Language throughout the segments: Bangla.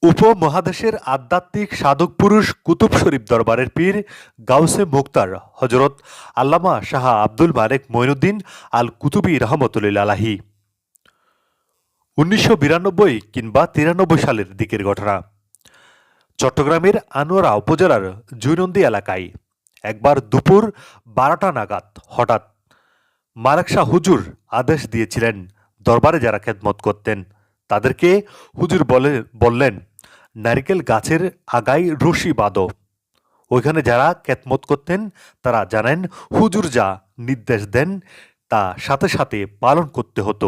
উপমহাদেশের আধ্যাত্মিক সাধক পুরুষ কুতুব শরীফ দরবারের পীর গাউসে মুখতার হজরত আল্লামা শাহ আব্দুল মালেক মঈনুদ্দিন আল কুতুবী রহমতুল্লাহ আলাহি ১৯৯২ কিংবা ৯৩ সালের দিকের ঘটনা। চট্টগ্রামের আনোয়ারা উপজেলার জৈনন্দী এলাকায় একবার দুপুর ১২টা নাগাদ হঠাৎ মালেক শাহ হুজুর আদেশ দিয়েছিলেন, দরবারে যারা খেদমত করতেন তাদেরকে হুজুর বললেন, নারিকেল গাছের আগায় রশি বাঁধো। ওইখানে যারা খেদমত করতেন তারা জানেন হুজুর যা নির্দেশ দেন তা সাথে সাথে পালন করতে হতো।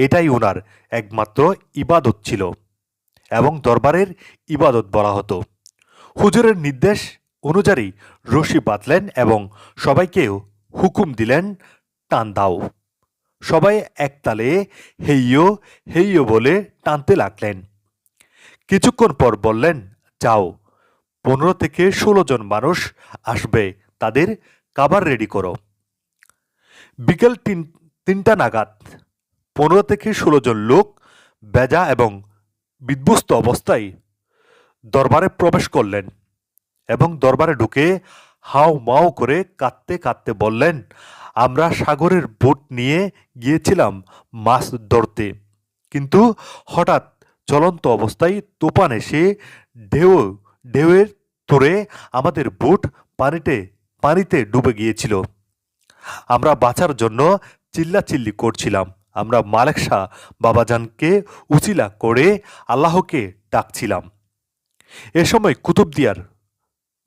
এটাই ওনার একমাত্র ইবাদত ছিল এবং দরবারের ইবাদত বলা হতো। হুজুরের নির্দেশ অনুযায়ী রশি বাঁধলেন এবং সবাইকে হুকুম দিলেন, টান দাও। সবাই একতালে হেইয়ো হেইয়ো বলে টানতে লাগলেন। কিছুক্ষণ পর বললেন, যাও, ১৫ থেকে ১৬ জন মানুষ আসবে, তাদের খাবার রেডি করো। বিকেল ৩টা নাগাদ ১৫ থেকে ১৬ জন লোক বেজা এবং বিধ্বস্ত অবস্থায় দরবারে প্রবেশ করলেন এবং দরবারে ঢুকে হাও মাও করে কাঁদতে কাঁদতে বললেন, আমরা সাগরের বোট নিয়ে গিয়েছিলাম মাছ ধরতে, কিন্তু হঠাৎ চলন্ত অবস্থায় তুফান এসে ঢেউয়ের তোড়ে আমাদের বোট পানিতে ডুবে গিয়েছিল। আমরা বাঁচার জন্য চিল্লাচিল্লি করছিলাম। আমরা মালেক শাহ বাবাজানকে উচিলা করে আল্লাহকে ডাকছিলাম। এ সময় কুতুবদিয়ার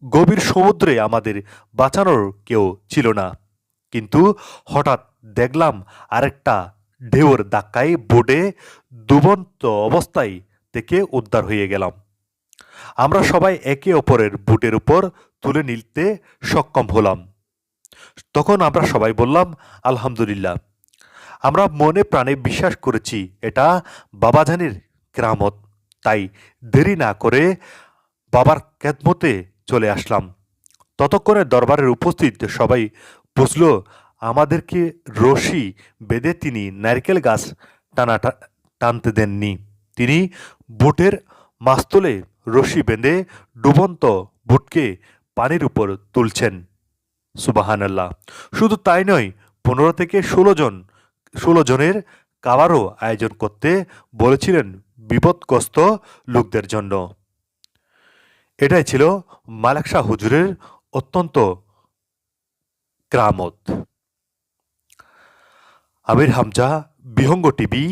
গভীর সমুদ্রে আমাদের বাঁচানোর কেউ ছিল না, কিন্তু হঠাৎ দেখলাম আরেকটা ঢেউর ধাক্কায় বোটে ডুবন্ত অবস্থায় থেকে উদ্ধার হয়ে গেলাম। আমরা সবাই একে অপরের বুটের উপর তুলে নিতে সক্ষম হলাম। তখন আমরা সবাই বললাম, আলহামদুলিল্লাহ। আমরা মনে প্রাণে বিশ্বাস করেছি এটা বাবাজানের কেরামত, তাই দেরি না করে বাবার খেদমতে চলে আসলাম। ততক্ষণে দরবারের উপস্থিত সবাই বুঝল আমাদেরকে রশি বেঁধে তিনি নারকেল গাছ টানতে দেননি, তিনি বুটের মাস্তলে রশি বেঁধে ডুবন্ত বুটকে পানির উপর তুলছেন। সুবহানাল্লাহ। শুধু তাই নয়, ১৫ থেকে ১৬ জনের খাবারও আয়োজন করতে বলেছিলেন বিপদগ্রস্ত লোকদের জন্য। এটাই ছিল মালেক শাহ হুজুরের অত্যন্ত কেরামত। আমির হামজা, বিহঙ্গ টিভি,